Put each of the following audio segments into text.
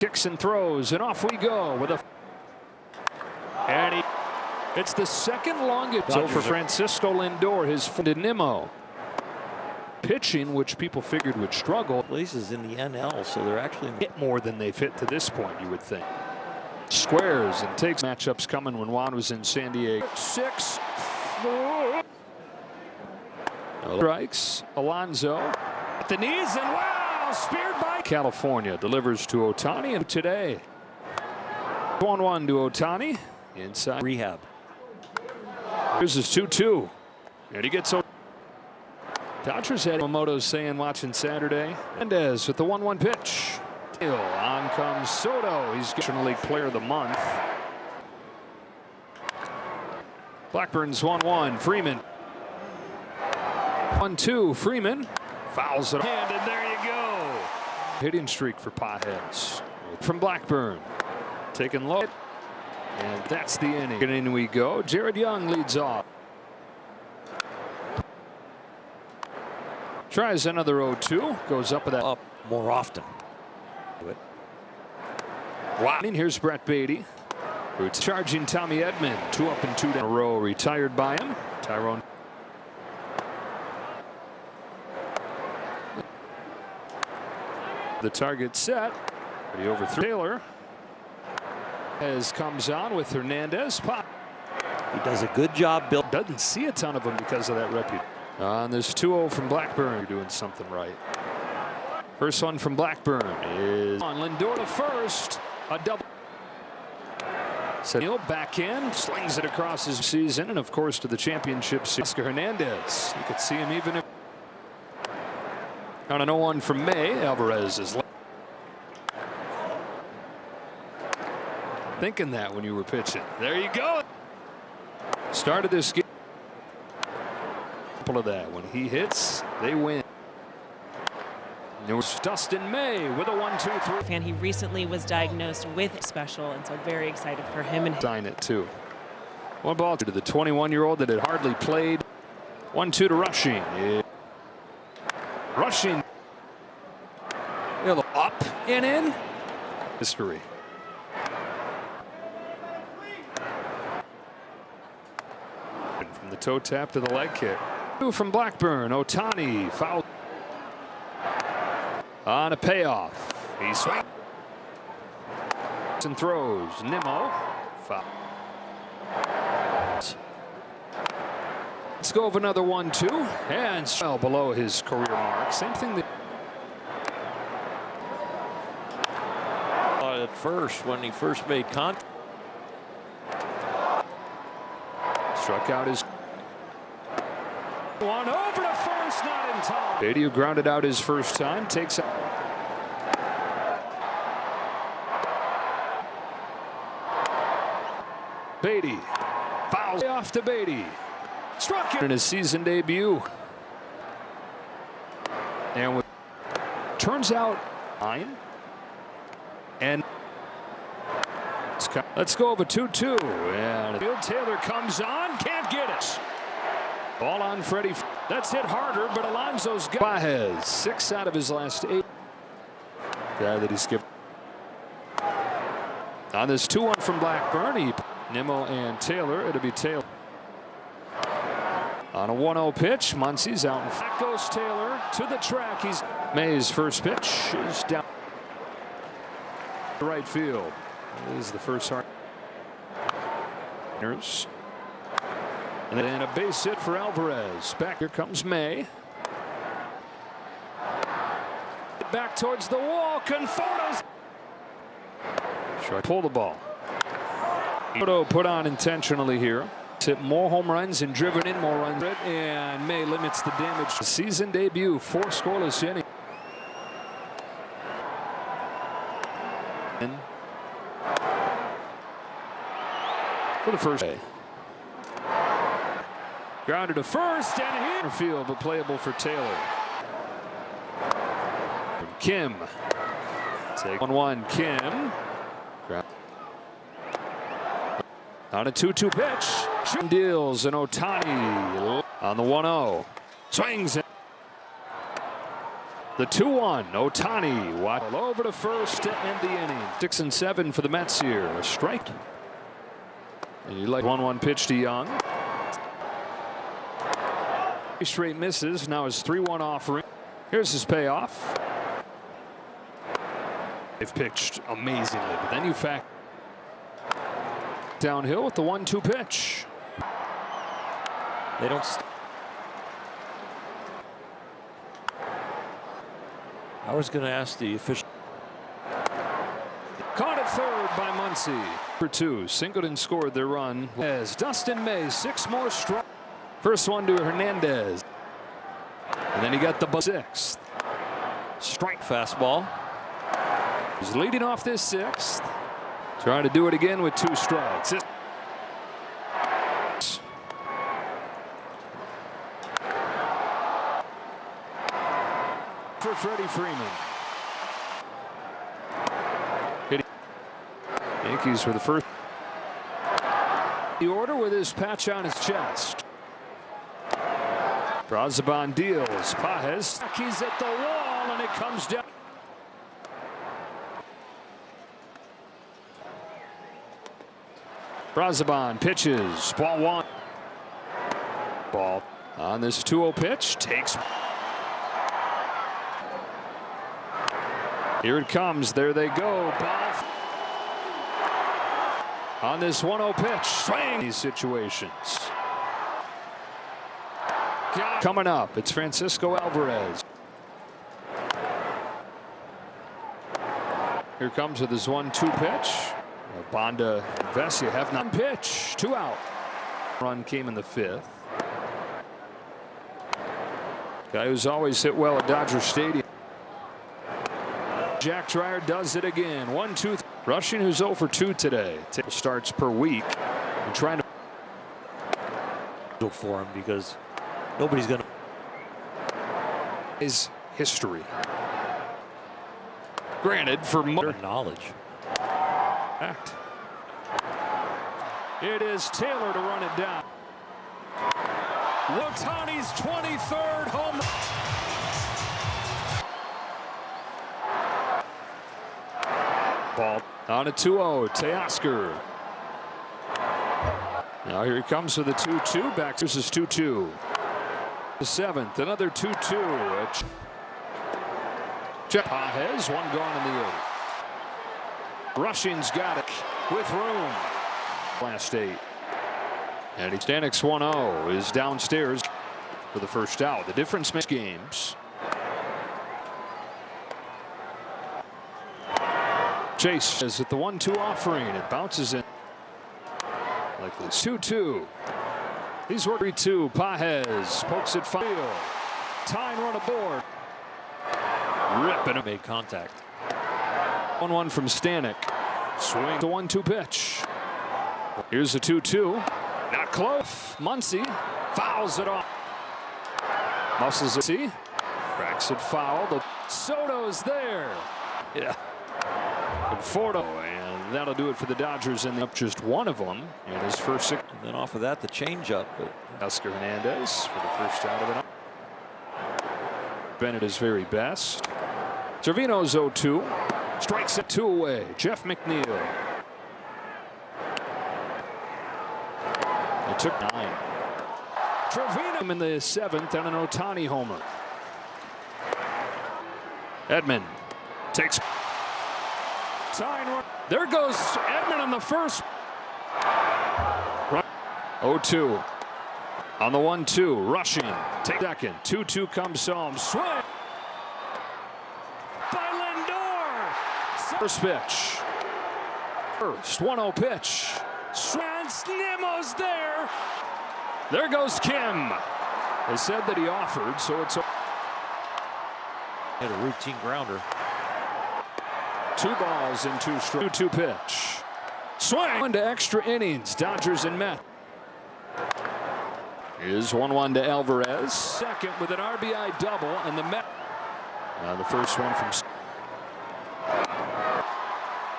Kicks and throws, and off we go with a. And it's the second longest. So for Francisco Lindor, his to Nimmo. Pitching, which people figured would struggle. Places in the NL, so they're actually hit more than they've hit to this point, you would think. Squares and takes matchups coming when Juan was in San Diego. 6-4. Strikes. Alonso at the knees, and wow, speared by California. Delivers to Otani, and today 1-1 to Otani inside rehab. Here's his 2-2, and he gets. Dodgers had Yamamoto saying watching Saturday. Mendez with the 1-1 pitch. On comes Soto. He's National League Player of the Month. Blackburn's 1-1. Freeman. 1-2. Freeman fouls it. And there you go. Hitting streak for Pajes. From Blackburn. Taken low. And that's the inning. And in we go. Jared Young leads off. Tries another 0-2. Goes up with that. Up more often. Wow. And here's Brett Beatty. Who's charging Tommy Edman. 2 up and 2 down in a row. Retired by him. Tyrone. The target set. But he overthrew Taylor. As comes on with Hernandez. Pop. He does a good job. Bill doesn't see a ton of them because of that reputation. And there's 2-0 from Blackburn. You're doing something right. First one from Blackburn is on Lindor to first. A double. Neil back in, slings it across his season, and of course to the championship. Oscar Hernandez. You could see him even if on an 0-1 from May. Alvarez is thinking that when you were pitching. There you go. Started this game. Of that when he hits, they win. There was Dustin May with a 1-2-3. And he recently was diagnosed with special, and so very excited for him. And sign it too. One ball to the 21-year-old that had hardly played. 1-2 to Rushing. Rushing. Up and in. History. From the toe tap to the leg kick. From Blackburn. Otani foul on a payoff. He swings and throws. Nimmo foul. Let's go with another 1-2 and fell below his career mark. Same thing that at first when he first made contact. Struck out his. One over to first, not in time. Beatty, who grounded out his first time, takes it. Beatty fouls off to Beatty. Struck him in his season debut. And turns out 9. And let's go over 2-2. And Field Taylor comes on, can't get it. Ball on Freddie. That's hit harder, but Alonso's got. Pajes 6 out of his last 8. Guy that he's given. On this 2-1 from Blackburn, Nimmo and Taylor. It'll be Taylor. On a 1-0 pitch, Muncie's out. And back goes Taylor to the track. He's May's first pitch is down. Right field. This is the first hard. And a base hit for Alvarez. Back here comes May. Back towards the wall. Conforto's. Pull the ball. Conforto put on intentionally here. Hit more home runs and driven in more runs. And May limits the damage. Season debut, 4 scoreless innings. For the first day. Grounded to first and here field, but playable for Taylor. Kim. Take 1-1. Kim. On a 2-2 pitch. Deals and Otani on the 1-0. Swings it. The 2-1. Otani all over to first to end the inning. 6 and 7 for the Mets here. A strike. And you like 1-1 pitch to Young. Straight misses. Now his 3-1 offering. Here's his payoff. They've pitched amazingly, but then you fact downhill with the 1-2 pitch. They don't. I was going to ask the official. Caught at third by Muncy. For 2. Singleton scored their run as Dustin May 6 more strikes. First one to Hernandez. And then he got the 6th. Strike. Fastball. He's leading off this 6th. Trying to do it again with 2 strikes. For Freddie Freeman. Hitting Yankees for the first. The order with his patch on his chest. Brazaban deals. Pages. He's at the wall and it comes down. Brazaban pitches. Ball 1. Ball on this 2-0 pitch. Takes. Here it comes. There they go. Ball on this 1-0 pitch. Swing these situations. Coming up, it's Francisco Alvarez. Here comes with his 1-2 pitch. Bonda Vesia have not pitch. 2 out. Run came in the 5th. Guy who's always hit well at Dodger Stadium. Jack Dreyer does it again. 1-2. Rushing, who's 0 for 2 today. Starts per week. And trying to Go for him because nobody's going to. His history. Granted, for more knowledge. Act. It is Taylor to run it down. Otani's 23rd home. Ball on a 2-0. Teoscar. Now here he comes with a 2-2. Back. This is 2-2. The 7th. Another 2-2. Pages. 1 gone in the 8th. Rushing's got it with room. Last 8. And Stanix 1-0 is downstairs for the first out. The difference makes games. Chase is at the 1-2 offering. It bounces in. Like this. 2-2. He's working 3-2. Pages pokes it field. Tying run aboard. Ripping him. Made contact. 1-1 from Stanek. Swing the 1-2 pitch. Here's the 2-2. Not close. Muncy fouls it off. Muscles it. See? Cracks it foul. The Soto's there. Yeah. Conforto, and that'll do it for the Dodgers. And up just 1 of them in his first 6. And then off of that, the changeup. Oscar Hernandez for the first out of it. Bennett is very best. Trevino's 0-2. Strikes it 2 away. Jeff McNeil. It took 9. Trevino in the 7th and an Otani homer. Edman takes. There goes Edman on the first. 0-2 on the 1-2. Rushing. Take second. 2-2 comes home. Swing by Lindor. First pitch. First 1-0 pitch. Swans. Nemo's there. There goes Kim. They said that he offered, so it's. Had a routine grounder. 2 balls and 2 strikes. 2-2 pitch. Swing into extra innings. Dodgers and Mets. Is 1-1 to Alvarez. Second with an RBI double, and the Mets. The first one from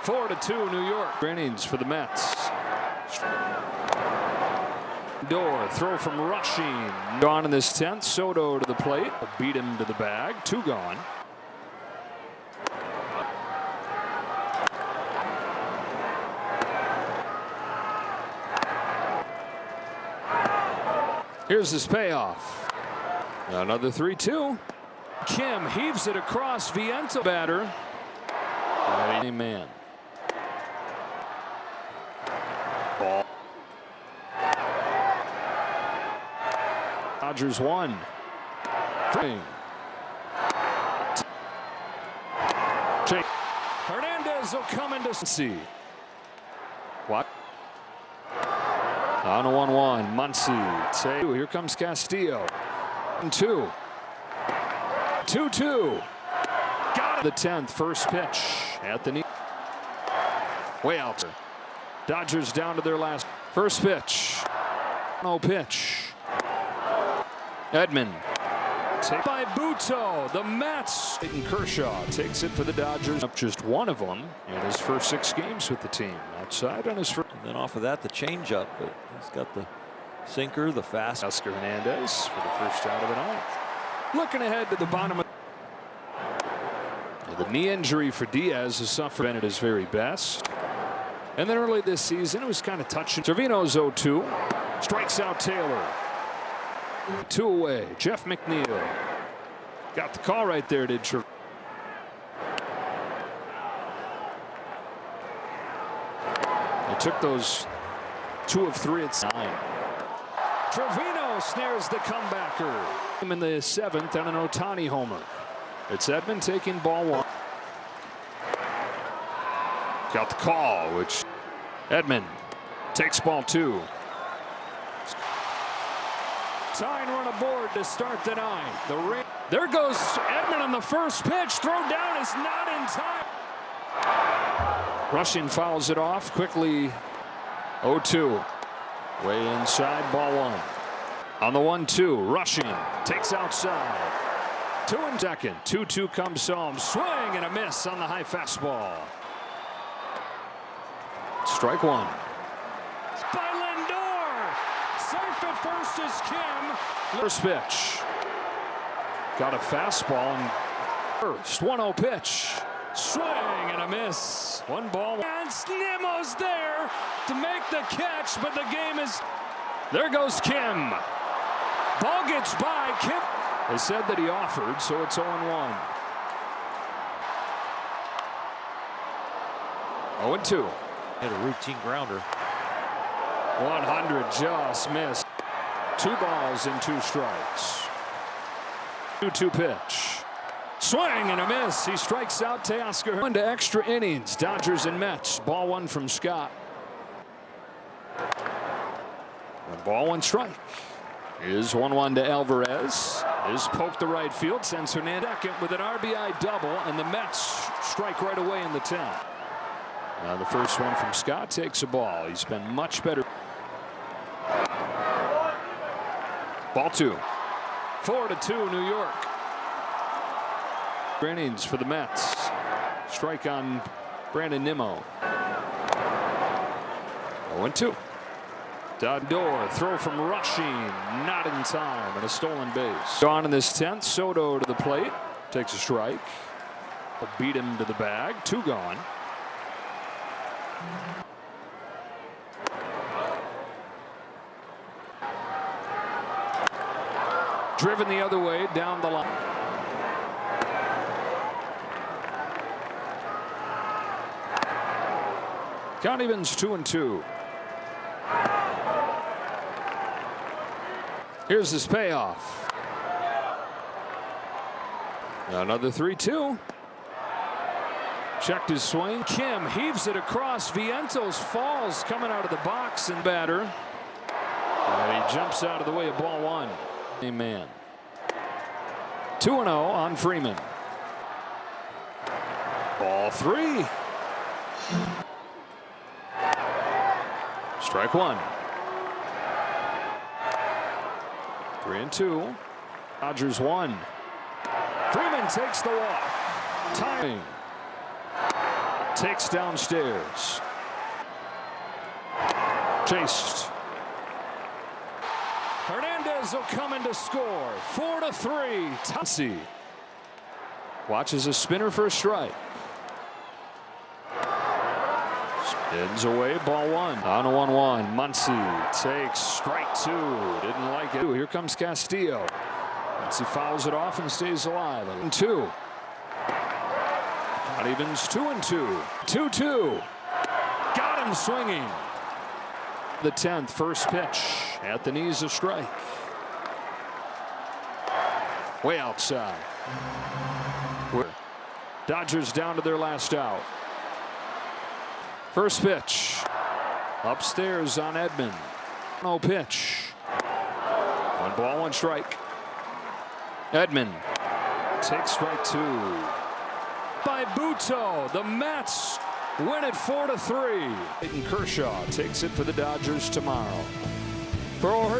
4-2 New York. Innings for the Mets. Door throw from Rushing. Gone in this 10th. Soto to the plate. Beat him to the bag. 2 gone. Here's his payoff. Another 3-2. Kim heaves it across. Viento batter. Man. Ball. Dodgers 1. 3. Hernandez will come into see. What? On a 1-1. Muncy. Here comes Castillo. 2. 2-2. Got it. The 10th. First pitch at the knee. Way out there. Dodgers down to their last. First pitch. No pitch. Edman. Take by Buto. The Mets. Clayton Kershaw takes it for the Dodgers. Up just one of them in his first 6 games with the team. Outside on his first. And then off of that, the changeup. But he's got the sinker, the fast. Oscar Hernandez for the first out of the 9th. Looking ahead to the bottom of the knee injury for Diaz has suffered at his very best. And then early this season, it was kind of touching. Trevino's 0-2. Strikes out Taylor. 2 away. Jeff McNeil. Got the call right there, did Trevino. They took those 2 of 3 at 9. Trevino snares the comebacker. In the 7th and an Otani homer. It's Edman taking ball 1. Got the call, which Edman takes ball 2. Tying run aboard to start the 9th. There goes Edman on the first pitch. Throw down is not in time. Rushing fouls it off quickly. 0-2. Way inside, ball 1. On the 1-2, rushing, takes outside. 2 and 2nd. 2-2 comes home. Swing and a miss on the high fastball. Strike 1. By Lindor. Safe at first is Kim. First pitch. Got a fastball and first 1-0 pitch. Swing and a miss. 1 ball. And Nemo's there to make the catch, but the game is. There goes Kim. Ball gets by Kim. They said that he offered, so it's 0-1. 0-2. Hit a routine grounder. 100 just missed. 2 balls and 2 strikes. 2-2 pitch. Swing and a miss. He strikes out Teoscar. Into extra innings. Dodgers and Mets. Ball 1 from Scott. And ball 1 strike. Is 1-1 to Alvarez. Is poked to right field. Sends Hernandez second with an RBI double. And the Mets strike right away in the 10th. Now the first one from Scott takes a ball. He's been much better. Ball 2. 4-2 New York. Innings for the Mets. Strike on Brandon Nimmo. 0-2. Dodor throw from rushing, not in time, and a stolen base. Gone in this 10th. Soto to the plate, takes a strike. Will beat him to the bag. 2 gone. Driven the other way down the line. Count evens 2-2. Here's his payoff. Another 3-2. Checked his swing. Kim heaves it across. Vientos falls coming out of the box and batter. And he jumps out of the way of ball 1. Man. 2-0 on Freeman. Ball 3. Strike 1. 3-2. Dodgers 1. Freeman takes the walk. Timing. Takes downstairs. Chased. Hernandez will come in to score. 4-3. Muncy watches a spinner for a strike. Spins away, ball one. On a 1-1. Muncy takes strike two. Didn't like it. Here comes Castillo. Muncy fouls it off and stays alive. 2. Not evens 2-2. 2-2. Got him swinging. The 10th, first pitch at the knees, a strike. Way outside. Dodgers down to their last out. First pitch. Upstairs on Edman. No pitch. 1 ball, 1 strike. Edman takes strike 2. By Buto, the Mets win it 4-3. Clayton Kershaw takes it for the Dodgers tomorrow. For